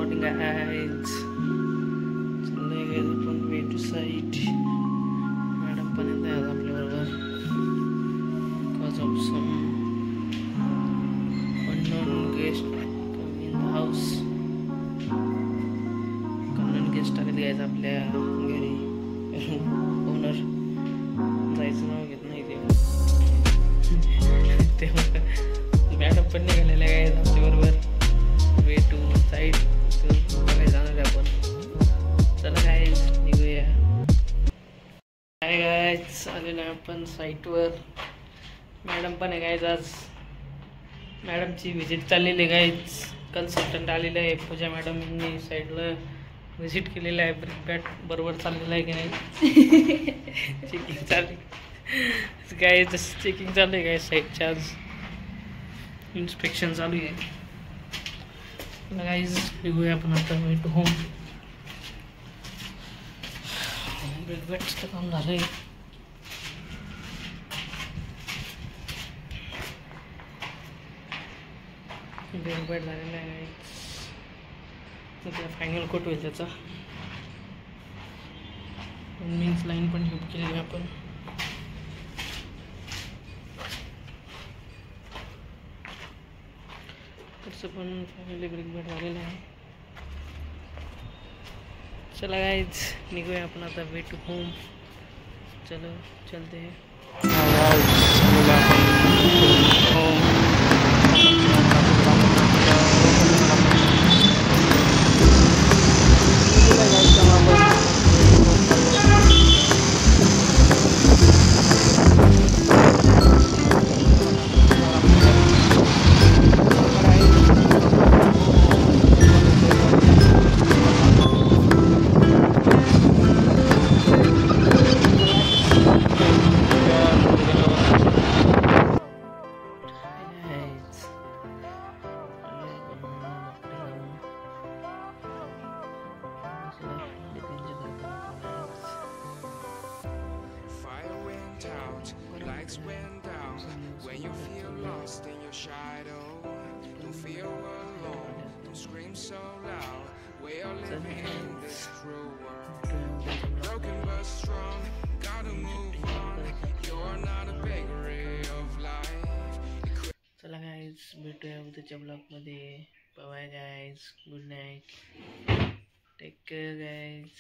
Morning guys. चाललंय guys आपण way to site. Madam पण येत आहे आपल्याबरोबर. Because of some unknown guest in the house. Unknown guest आलेले गाइज आपल्या घरी. ओनर जायचं नाव घेत नाही ते मॅडम पण निघालेल्या गाइज आपल्याबरोबर. वे टू साईट बघायला जाणार आहे आपण. चला गाइज निघूया. काय गाइज आलेलो आहे आपण साईटवर. मॅडम पण आहे गाइज. आज मॅडमची व्हिजिट चाललेली आहे गाइज. कन्सल्टंट आलेलं आहे. पूजा मॅडमनी साईडला व्हिजिट केलेलं आहे. ब्रिक बॅट बरोबर चाललेलं आहे की नाही चेकिंग चालू गाइज. चेकिंग चालू आहे गाइज. साईटच्या आज इन्स्पेक्शन चालू आहे. गाइज निघूया आपण आता वे टू होम. ब्रेक बॅटचं काम झालंय. ब्रेक बॅट झालेला आहे गाइज. त्याचा फायनल कोट होईल त्याचा. मीन्स लाईन पण शिफ्ट केलेली आहे आपण. तसं पण फायनली ब्रेक बॅट झालेलं आहे. चला गाइज निघूया आपण आता वे टू होम. चलो चलते हैं. Lights went down when you feel lost in your shadow. Don't feel alone, don't scream so loud. We are living in this cruel world. Broken but strong, gotta move on. You're not a bakery of life. चला guys भेटूया उद्याच्या ब्लॉगमध्ये. Bye guys. Good night. Take care guys.